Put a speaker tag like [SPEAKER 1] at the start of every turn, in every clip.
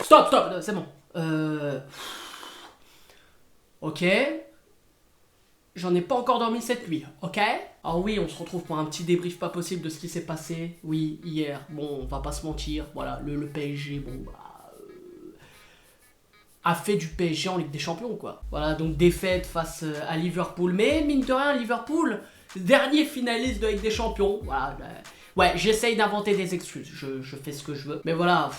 [SPEAKER 1] Stop, c'est bon. Ok. J'en ai pas encore dormi cette nuit, ok? Alors oui, on se retrouve pour un petit débrief pas possible de ce qui s'est passé. Oui, hier, bon, on va pas se mentir, voilà, le PSG, bon, bah... a fait du PSG en Ligue des Champions, quoi. Voilà, donc défaite face à Liverpool. Mais mine de rien, Liverpool, dernier finaliste de Ligue des Champions, voilà... Ouais, j'essaye d'inventer des excuses, je fais ce que je veux. Mais voilà,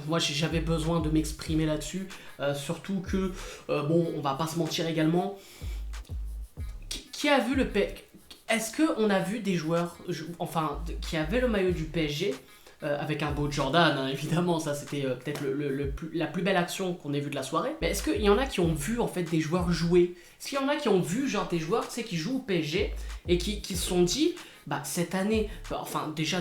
[SPEAKER 1] moi j'avais besoin de m'exprimer là-dessus. Surtout que, bon, on va pas se mentir également. Qui a vu le PSG? Est-ce qu'on a vu des joueurs, qui avaient le maillot du PSG, avec un beau Jordan, hein, évidemment, ça c'était peut-être la plus belle action qu'on ait vue de la soirée. Mais est-ce qu'il y en a qui ont vu en fait des joueurs jouer? Est-ce qu'il y en a qui ont vu genre des joueurs, tu sais, qui jouent au PSG et qui se sont dit... Bah, cette année, déjà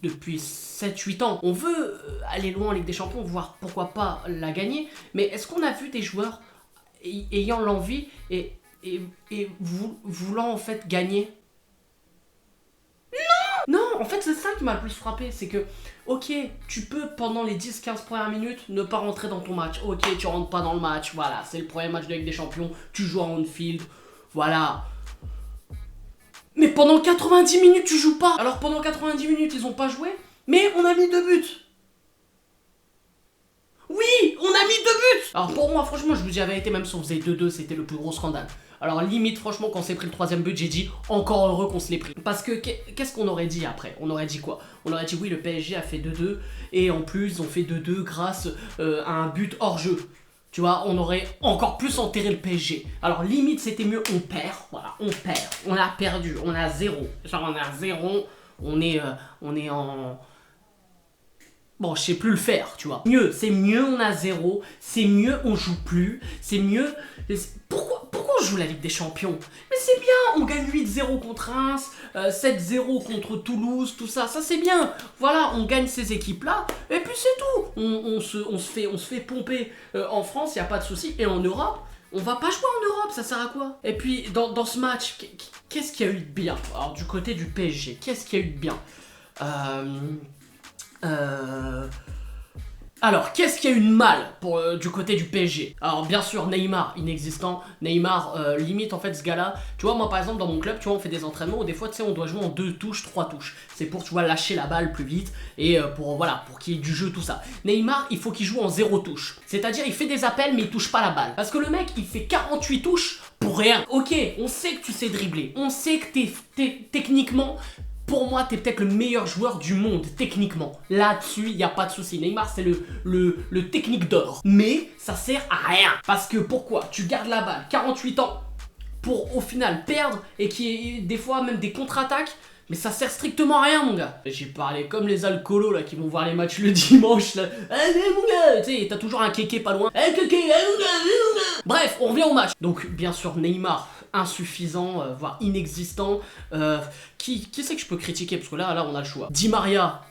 [SPEAKER 1] depuis 7-8 ans, on veut aller loin en Ligue des Champions, voire pourquoi pas la gagner, mais est-ce qu'on a vu des joueurs ayant l'envie et voulant en fait gagner? Non, en fait c'est ça qui m'a le plus frappé, c'est que, ok, tu peux pendant les 10-15 premières minutes ne pas rentrer dans ton match, ok, tu rentres pas dans le match, voilà, c'est le premier match de Ligue des Champions, tu joues à Anfield, voilà. Mais pendant 90 minutes, tu joues pas. Alors pendant 90 minutes, ils ont pas joué, mais on a mis 2 buts. Oui, on a mis 2 buts. Alors pour moi, franchement, je vous dis la vérité, même si on faisait 2-2, c'était le plus gros scandale. Alors limite, franchement, quand on s'est pris le 3e but, j'ai dit encore heureux qu'on se l'ait pris. Parce que qu'est-ce qu'on aurait dit après? On aurait dit quoi? On aurait dit oui, le PSG a fait 2-2, et en plus, ils ont fait 2-2 grâce à un but hors jeu. Tu vois, on aurait encore plus enterré le PSG. Alors limite, c'était mieux, on perd. Voilà, on perd. On a perdu, on a 0. Genre on a 0, on est en... Bon, je sais plus le faire, tu vois. Mieux, c'est mieux, on a 0. C'est mieux, on joue plus. C'est mieux... Pourquoi on joue la Ligue des Champions? Mais c'est bien, on gagne 8-0 contre Reims, 7-0 contre Toulouse, tout ça, ça c'est bien. Voilà, on gagne ces équipes-là, et puis c'est tout. On se fait pomper en France, il n'y a pas de souci. Et en Europe, on va pas jouer en Europe, ça sert à quoi? Et puis, dans ce match, qu'est-ce qu'il y a eu de bien? Alors, du côté du PSG, qu'est-ce qu'il y a eu de bien? Alors, qu'est-ce qu'il y a eu de mal du côté du PSG? Alors, bien sûr, Neymar, inexistant. Neymar, limite, en fait, ce gars-là... Tu vois, moi, par exemple, dans mon club, tu vois, on fait des entraînements où des fois, tu sais, on doit jouer en 2 touches, 3 touches. C'est pour, tu vois, lâcher la balle plus vite et pour qu'il y ait du jeu, tout ça. Neymar, il faut qu'il joue en 0 touche. C'est-à-dire, il fait des appels, mais il touche pas la balle. Parce que le mec, il fait 48 touches pour rien. Ok, on sait que tu sais dribbler. On sait que t'es techniquement... Pour moi, t'es peut-être le meilleur joueur du monde, techniquement. Là-dessus, il n'y a pas de souci. Neymar, c'est le technique d'or. Mais ça sert à rien. Parce que pourquoi? Tu gardes la balle 48 ans pour au final perdre et qu'il y ait des fois même des contre-attaques. Mais ça sert strictement à rien, mon gars. J'ai parlé comme les alcoolos là qui vont voir les matchs le dimanche là. Allez, mon gars, tu sais, t'as toujours un kéké pas loin. Allez, kéké, allez, mon gars. Bref, on revient au match. Donc, bien sûr, Neymar, insuffisant, voire inexistant. Qui c'est que je peux critiquer? Parce que là, on a le choix. Di Maria.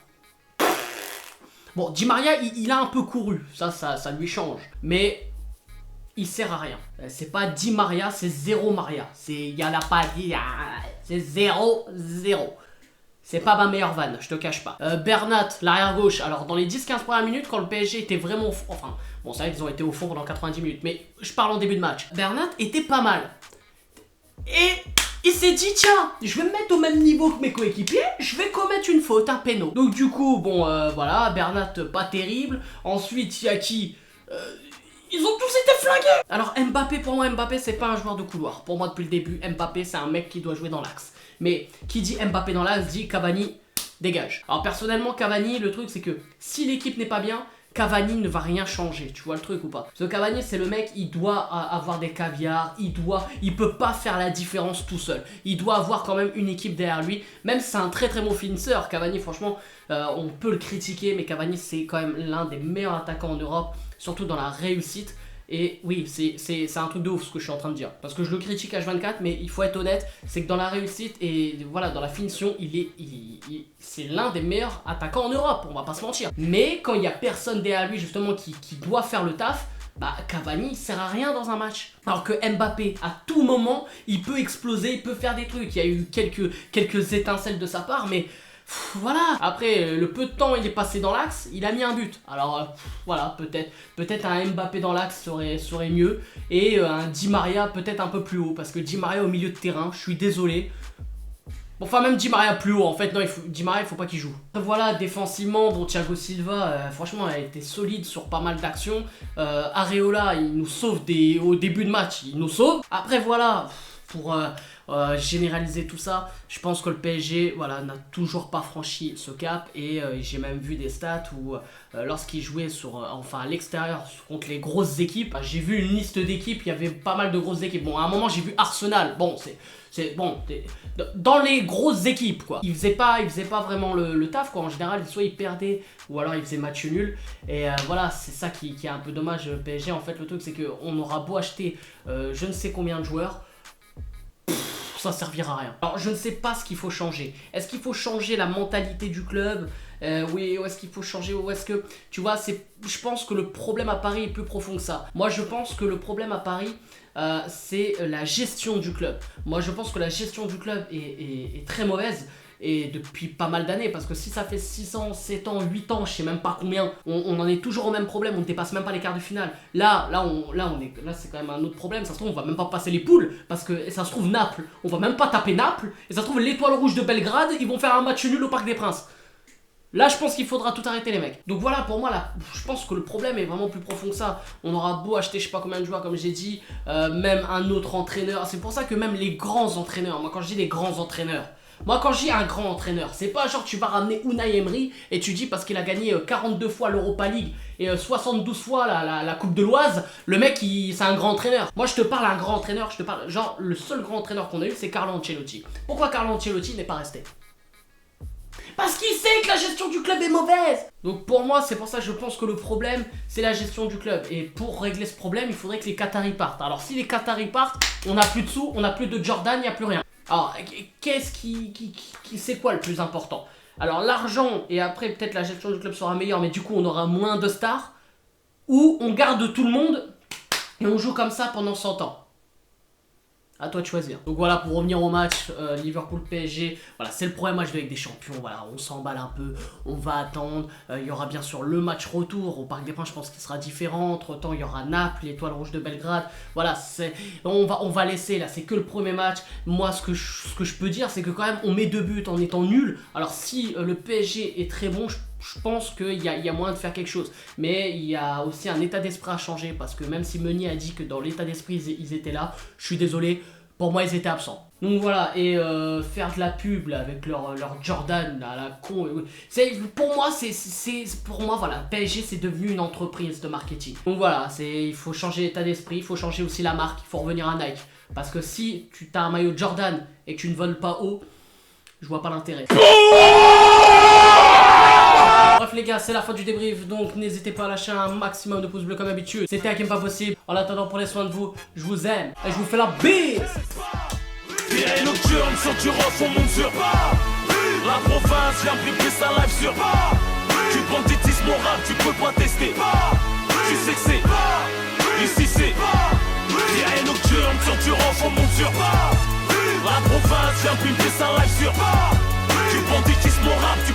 [SPEAKER 1] Bon, Di Maria, il a un peu couru. Ça lui change. Mais... il sert à rien. C'est pas 10 Maria, c'est 0 Maria. Il y en a pas 10, c'est 0-0. C'est pas ma meilleure vanne, je te cache pas. Bernat, l'arrière gauche. Alors dans les 10-15 premières minutes, quand le PSG était vraiment... Enfin, bon, c'est vrai qu'ils ont été au fond pendant 90 minutes, mais je parle en début de match. Bernat était pas mal. Et il s'est dit, tiens, je vais me mettre au même niveau que mes coéquipiers, je vais commettre une faute, un péno. Donc du coup, bon, voilà, Bernat, pas terrible. Ensuite, il y a qui ils ont tous été flingués. Alors Mbappé, pour moi, Mbappé c'est pas un joueur de couloir. Pour moi depuis le début, Mbappé c'est un mec qui doit jouer dans l'axe. Mais qui dit Mbappé dans l'axe dit Cavani dégage. Alors personnellement Cavani, le truc c'est que si l'équipe n'est pas bien, Cavani ne va rien changer, tu vois le truc ou pas? Parce que Cavani c'est le mec, il doit avoir des caviars, il peut pas faire la différence tout seul. Il doit avoir quand même une équipe derrière lui, même si c'est un très très bon finisseur. Cavani franchement, on peut le critiquer, mais Cavani c'est quand même l'un des meilleurs attaquants en Europe, surtout dans la réussite. Et oui, c'est un truc de ouf ce que je suis en train de dire. Parce que je le critique H24, mais il faut être honnête, c'est que dans la réussite et voilà, dans la finition, c'est l'un des meilleurs attaquants en Europe, on va pas se mentir. Mais quand il y a personne derrière lui justement qui doit faire le taf, bah Cavani il sert à rien dans un match. Alors que Mbappé, à tout moment, il peut exploser, il peut faire des trucs. Il y a eu quelques étincelles de sa part, mais Voilà. Après, le peu de temps il est passé dans l'axe, il a mis un but. Alors voilà, peut-être un Mbappé dans l'axe serait mieux. Et un Di Maria peut-être un peu plus haut. Parce que Di Maria au milieu de terrain, je suis désolé. Enfin même Di Maria plus haut en fait, non Di Maria il faut pas qu'il joue. Voilà, défensivement, bon Thiago Silva franchement a été solide sur pas mal d'actions. Areola il nous sauve au début de match, il nous sauve. Après voilà, pour généraliser tout ça, je pense que le PSG voilà, n'a toujours pas franchi ce cap. Et j'ai même vu des stats où lorsqu'il jouait enfin à l'extérieur contre les grosses équipes, j'ai vu une liste d'équipes, il y avait pas mal de grosses équipes. Bon à un moment j'ai vu Arsenal, bon c'est bon, dans les grosses équipes quoi. Il faisait pas vraiment le taf quoi. En général soit il perdait ou alors il faisait match nul. Et voilà, c'est ça qui est un peu dommage. Le PSG en fait, le truc c'est qu'on aura beau acheter je ne sais combien de joueurs, ça servira à rien. Alors je ne sais pas ce qu'il faut changer. Est-ce qu'il faut changer la mentalité du club? Oui, ou est-ce qu'il faut changer, ou est-ce que, tu vois, je pense que le problème à Paris est plus profond que ça. Moi je pense que le problème à Paris c'est la gestion du club. Moi je pense que la gestion du club est très mauvaise. Et depuis pas mal d'années, parce que si ça fait 6 ans, 7 ans, 8 ans, je sais même pas combien, on en est toujours au même problème, on ne dépasse même pas les quarts de finale. Là c'est quand même un autre problème. Ça se trouve on va même pas passer les poules, parce que ça se trouve Naples, on va même pas taper Naples, et ça se trouve l'Étoile Rouge de Belgrade, ils vont faire un match nul au Parc des Princes. Là je pense qu'il faudra tout arrêter les mecs. Donc voilà, pour moi là, je pense que le problème est vraiment plus profond que ça. On aura beau acheter je sais pas combien de joueurs comme j'ai dit, même un autre entraîneur. C'est pour ça que même les grands entraîneurs, moi quand je dis les grands entraîneurs, moi quand je dis un grand entraîneur, c'est pas genre tu vas ramener Unai Emery et tu dis parce qu'il a gagné 42 fois l'Europa League et 72 fois la Coupe de l'Oise, le mec c'est un grand entraîneur. Moi je te parle un grand entraîneur, je te parle genre le seul grand entraîneur qu'on a eu c'est Carlo Ancelotti. Pourquoi Carlo Ancelotti n'est pas resté? Parce qu'il sait que la gestion du club est mauvaise. Donc pour moi c'est pour ça que je pense que le problème c'est la gestion du club. Et pour régler ce problème il faudrait que les Qataris partent. Alors si les Qataris partent, on n'a plus de sous, on n'a plus de Jordan, il n'y a plus rien. Alors, c'est quoi le plus important? Alors, l'argent et après, peut-être la gestion du club sera meilleure, mais du coup, on aura moins de stars. Ou on garde tout le monde et on joue comme ça pendant 100 ans. À toi de choisir. Donc voilà, pour revenir au match Liverpool-PSG, voilà, c'est le premier match de Ligue des Champions. Voilà, on s'emballe un peu, on va attendre. Il y aura bien sûr le match retour au Parc des Princes, je pense qu'il sera différent. Entre temps, il y aura Naples, l'Étoile Rouge de Belgrade. Voilà, on va laisser là, c'est que le premier match. Moi, ce que je peux dire, c'est que quand même, on met 2 buts en étant nul. Alors, si le PSG est très bon, je pense qu'il y a moyen de faire quelque chose. Mais il y a aussi un état d'esprit à changer. Parce que même si Meunier a dit que dans l'état d'esprit, ils étaient là, je suis désolé. Pour moi, ils étaient absents. Donc voilà, et faire de la pub là, avec leur Jordan là, à la con. Pour moi, voilà, PSG c'est devenu une entreprise de marketing. Donc voilà, il faut changer l'état d'esprit, il faut changer aussi la marque, il faut revenir à Nike. Parce que si tu as un maillot Jordan et que tu ne voles pas haut, je vois pas l'intérêt. Bref les gars, c'est la fin du débrief, donc n'hésitez pas à lâcher un maximum de pouces bleus comme d'habitude. C'était Hakim Pas Possible. En attendant, prenez soin de vous, je vous aime et je vous fais la bise.
[SPEAKER 2] Virée nocturne sur du rock, on monte sur la province vient briquer sa live sur du banditisme au rap, tu peux pas tester. Tu sais que c'est ici c'est virée nocturne sur du rock, on monte sur la province vient briquer sa live sur du banditisme au rap, tu